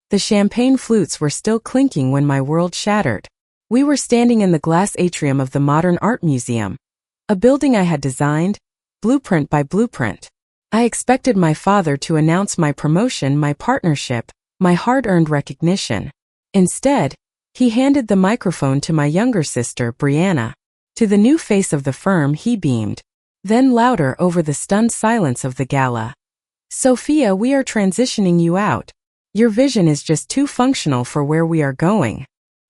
The champagne flutes were still clinking when my world shattered. We were standing in the glass atrium of the Modern Art Museum, a building I had designed, blueprint by blueprint. I expected my father to announce my promotion, my partnership, my hard-earned recognition. Instead, he handed the microphone to my younger sister, Brianna. To the new face of the firm he beamed, then louder over the stunned silence of the gala. "Sophia, we are transitioning you out. Your vision is just too functional for where we are going."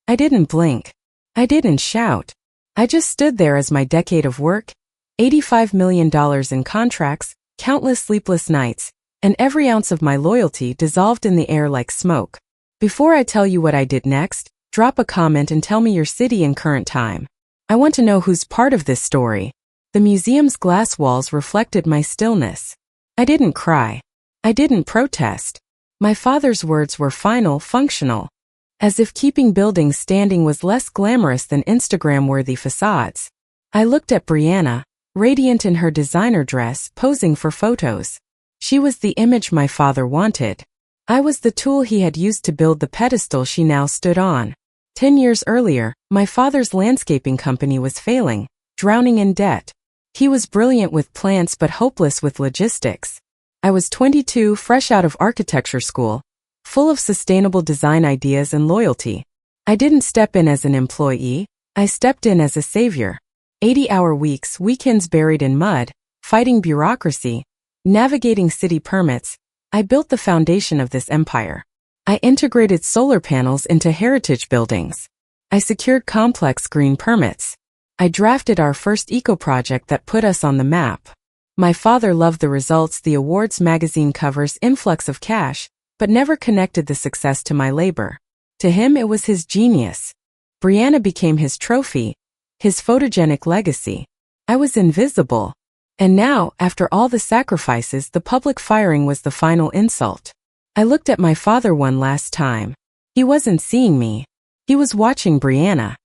I didn't blink. I didn't shout. I just stood there as my decade of work, $85 million in contracts, countless sleepless nights, and every ounce of my loyalty dissolved in the air like smoke. Before I tell you what I did next, drop a comment and tell me your city and current time. I want to know who's part of this story. The museum's glass walls reflected my stillness. I didn't cry. I didn't protest. My father's words were final, functional. As if keeping buildings standing was less glamorous than Instagram-worthy facades. I looked at Brianna, radiant in her designer dress, posing for photos. She was the image my father wanted. I was the tool he had used to build the pedestal she now stood on. 10 years earlier, my father's landscaping company was failing, drowning in debt. He was brilliant with plants but hopeless with logistics. I was 22, fresh out of architecture school, full of sustainable design ideas and loyalty. I didn't step in as an employee, I stepped in as a savior. 80-hour weeks, weekends buried in mud, fighting bureaucracy, navigating city permits. I built the foundation of this empire. I integrated solar panels into heritage buildings. I secured complex green permits. I drafted our first eco-project that put us on the map. My father loved the results, the awards, magazine covers, influx of cash, but never connected the success to my labor. To him it was his genius. Brianna became his trophy, his photogenic legacy. I was invisible. And now, after all the sacrifices, the public firing was the final insult. I looked at my father one last time. He wasn't seeing me. He was watching Brianna.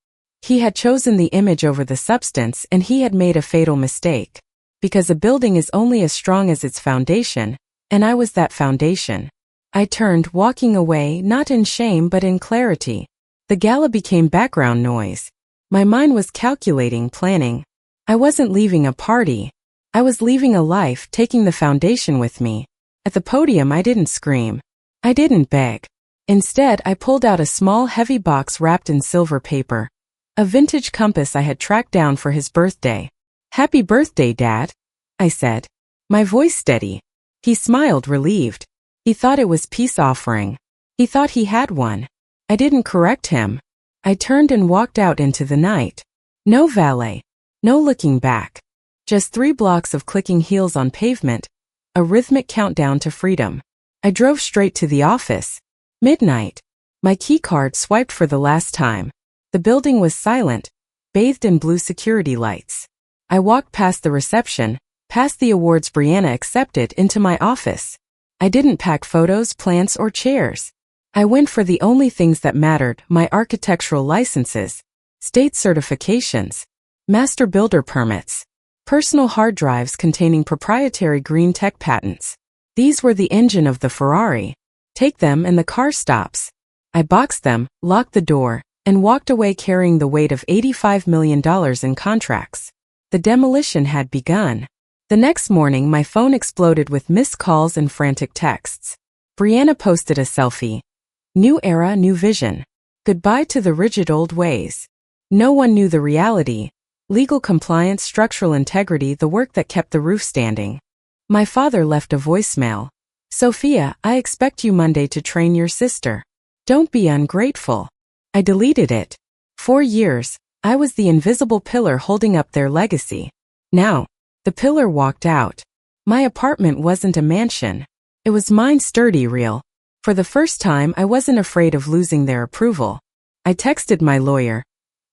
He had chosen the image over the substance, and he had made a fatal mistake. Because a building is only as strong as its foundation, and I was that foundation. I turned, walking away, not in shame but in clarity. The gala became background noise. My mind was calculating, planning. I wasn't leaving a party. I was leaving a life, taking the foundation with me. At the podium I didn't scream. I didn't beg. Instead, I pulled out a small, heavy box wrapped in silver paper. A vintage compass I had tracked down for his birthday. "Happy birthday, Dad," I said. My voice steady. He smiled, relieved. He thought it was peace offering. He thought he had one. I didn't correct him. I turned and walked out into the night. No valet. No looking back. Just 3 blocks of clicking heels on pavement. A rhythmic countdown to freedom. I drove straight to the office. Midnight. My keycard swiped for the last time. The building was silent, bathed in blue security lights. I walked past the reception, past the awards Brianna accepted, into my office. I didn't pack photos, plants, or chairs. I went for the only things that mattered: my architectural licenses, state certifications, master builder permits, personal hard drives containing proprietary green tech patents. These were the engine of the Ferrari. Take them and the car stops. I boxed them, locked the door, and walked away carrying the weight of $85 million in contracts. The demolition had begun. The next morning my phone exploded with missed calls and frantic texts. Brianna posted a selfie. New era, new vision. Goodbye to the rigid old ways. No one knew the reality. Legal compliance, structural integrity, the work that kept the roof standing. My father left a voicemail. "Sophia, I expect you Monday to train your sister. Don't be ungrateful." I deleted it. 4 years, I was the invisible pillar holding up their legacy. Now, the pillar walked out. My apartment wasn't a mansion. It was mine, sturdy, real. For the first time, I wasn't afraid of losing their approval. I texted my lawyer.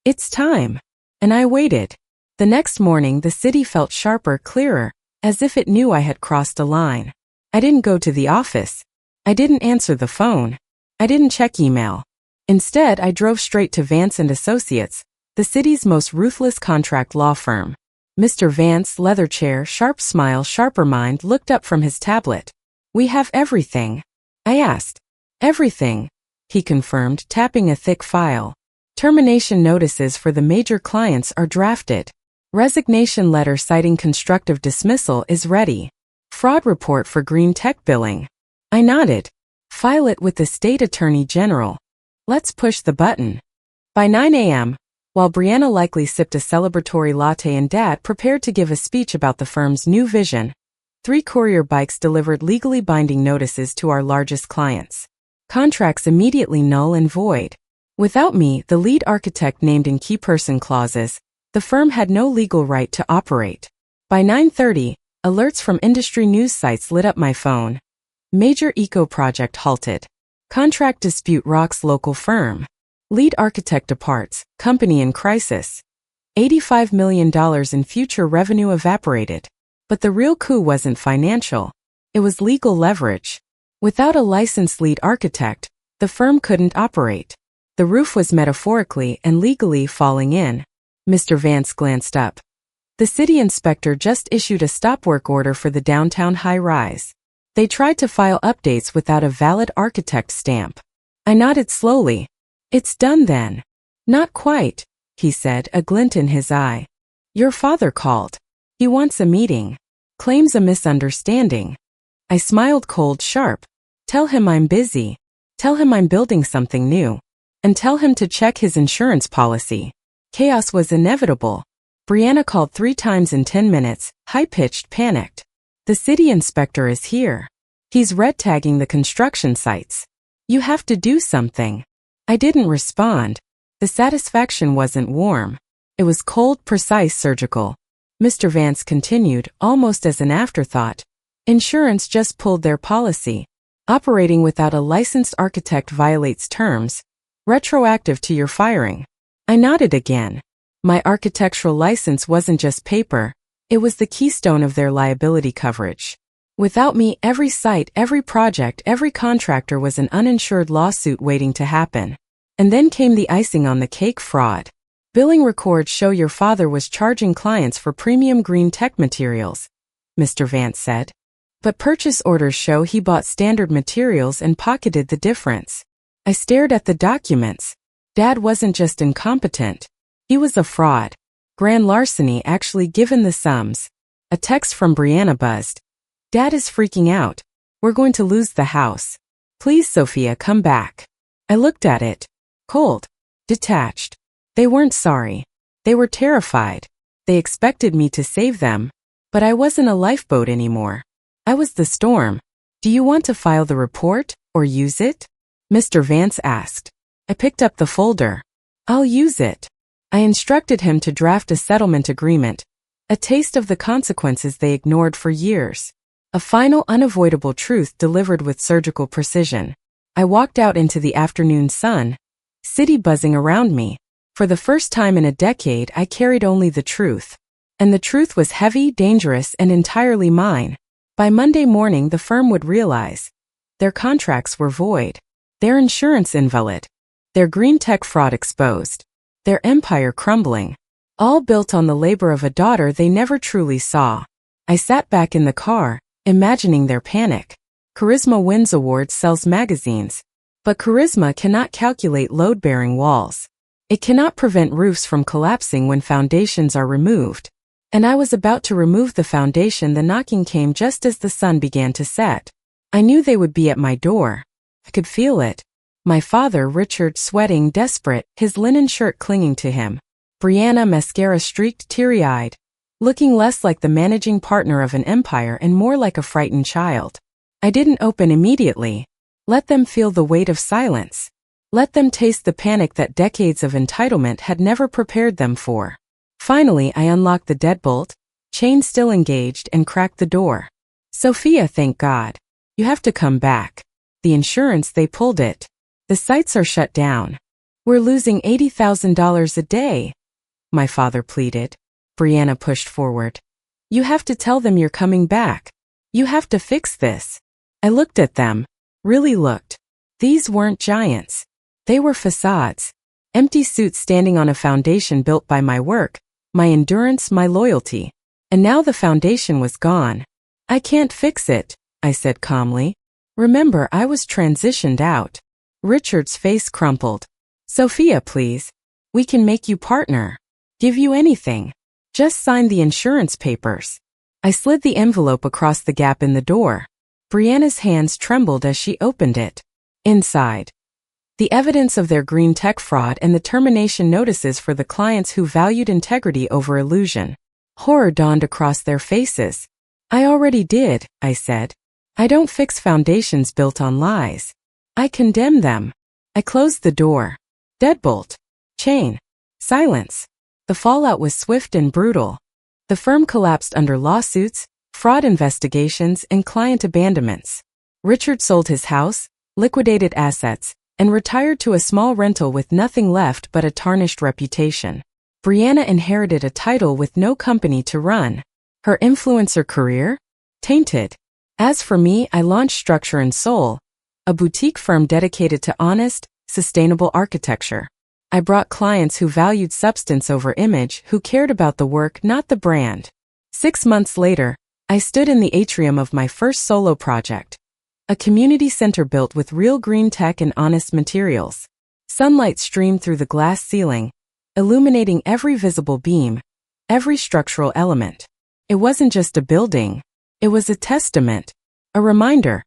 "It's time." And I waited. The next morning, the city felt sharper, clearer, as if it knew I had crossed a line. I didn't go to the office. I didn't answer the phone. I didn't check email. Instead, I drove straight to Vance & Associates, the city's most ruthless contract law firm. Mr. Vance, leather chair, sharp smile, sharper mind, looked up from his tablet. "We have everything." I asked. Everything, he confirmed, tapping a thick file. Termination notices for the major clients are drafted. Resignation letter citing constructive dismissal is ready. Fraud report for green tech billing. I nodded. File it with the state attorney general. Let's push the button. By 9 a.m., while Brianna likely sipped a celebratory latte and Dad prepared to give a speech about the firm's new vision, 3 courier bikes delivered legally binding notices to our largest clients. Contracts immediately null and void. Without me, the lead architect named in key person clauses, the firm had no legal right to operate. By 9:30, alerts from industry news sites lit up my phone. Major eco project halted. Contract dispute rocks local firm. Lead architect departs, company in crisis. $85 million in future revenue evaporated. But the real coup wasn't financial. It was legal leverage. Without a licensed lead architect, the firm couldn't operate. The roof was metaphorically and legally falling in. Mr. Vance glanced up. The city inspector just issued a stop work order for the downtown high-rise. They tried to file updates without a valid architect stamp. I nodded slowly. It's done then. Not quite, he said, a glint in his eye. Your father called. He wants a meeting. Claims a misunderstanding. I smiled cold sharp. Tell him I'm busy. Tell him I'm building something new. And tell him to check his insurance policy. Chaos was inevitable. Brianna called 3 times in 10 minutes, high-pitched, panicked. The city inspector is here. He's red-tagging the construction sites. You have to do something. I didn't respond. The satisfaction wasn't warm. It was cold, precise, surgical. Mr. Vance continued, almost as an afterthought. Insurance just pulled their policy. Operating without a licensed architect violates terms. Retroactive to your firing. I nodded again. My architectural license wasn't just paper. It was the keystone of their liability coverage. Without me, every site, every project, every contractor was an uninsured lawsuit waiting to happen. And then came the icing on the cake: fraud. Billing records show your father was charging clients for premium green tech materials, Mr. Vance said. But purchase orders show he bought standard materials and pocketed the difference. I stared at the documents. Dad wasn't just incompetent. He was a fraud. Grand larceny, actually, given the sums. A text from Brianna buzzed. Dad is freaking out. We're going to lose the house. Please, Sophia, come back. I looked at it. Cold. Detached. They weren't sorry. They were terrified. They expected me to save them. But I wasn't a lifeboat anymore. I was the storm. Do you want to file the report, or use it? Mr. Vance asked. I picked up the folder. I'll use it. I instructed him to draft a settlement agreement, a taste of the consequences they ignored for years. A final, unavoidable truth delivered with surgical precision. I walked out into the afternoon sun, city buzzing around me. For the first time in a decade, I carried only the truth. And the truth was heavy, dangerous, and entirely mine. By Monday morning, the firm would realize their contracts were void, their insurance invalid, their green tech fraud exposed, their empire crumbling, all built on the labor of a daughter they never truly saw. I sat back in the car, imagining their panic. Charisma wins awards, sells magazines. But charisma cannot calculate load-bearing walls. It cannot prevent roofs from collapsing when foundations are removed. And I was about to remove the foundation. The knocking came just as the sun began to set. I knew they would be at my door. I could feel it. My father, Richard, sweating, desperate, his linen shirt clinging to him. Brianna, mascara-streaked, teary-eyed, looking less like the managing partner of an empire and more like a frightened child. I didn't open immediately. Let them feel the weight of silence. Let them taste the panic that decades of entitlement had never prepared them for. Finally, I unlocked the deadbolt, chain still engaged, and cracked the door. Sophia, thank God. You have to come back. The insurance, they pulled it. The sites are shut down. We're losing $80,000 a day. My father pleaded. Brianna pushed forward. You have to tell them you're coming back. You have to fix this. I looked at them. Really looked. These weren't giants. They were facades. Empty suits standing on a foundation built by my work, my endurance, my loyalty. And now the foundation was gone. I can't fix it, I said calmly. Remember, I was transitioned out. Richard's face crumpled. Sophia, please. We can make you partner. Give you anything. Just sign the insurance papers. I slid the envelope across the gap in the door. Brianna's hands trembled as she opened it. Inside, the evidence of their green tech fraud and the termination notices for the clients who valued integrity over illusion. Horror dawned across their faces. I already did, I said. I don't fix foundations built on lies. I condemn them. I closed the door. Deadbolt. Chain. Silence. The fallout was swift and brutal. The firm collapsed under lawsuits, fraud investigations, and client abandonments. Richard sold his house, liquidated assets, and retired to a small rental with nothing left but a tarnished reputation. Brianna inherited a title with no company to run. Her influencer career? Tainted. As for me, I launched Structure and Soul, a boutique firm dedicated to honest, sustainable architecture. I brought clients who valued substance over image, who cared about the work, not the brand. 6 months later, I stood in the atrium of my first solo project. A community center built with real green tech and honest materials. Sunlight streamed through the glass ceiling, illuminating every visible beam, every structural element. It wasn't just a building. It was a testament, a reminder.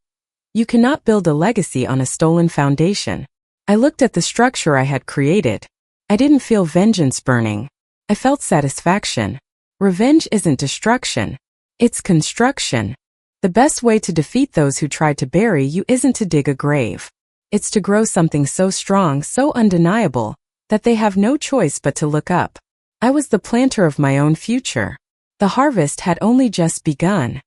You cannot build a legacy on a stolen foundation. I looked at the structure I had created. I didn't feel vengeance burning. I felt satisfaction. Revenge isn't destruction. It's construction. The best way to defeat those who try to bury you isn't to dig a grave. It's to grow something so strong, so undeniable, that they have no choice but to look up. I was the planter of my own future. The harvest had only just begun.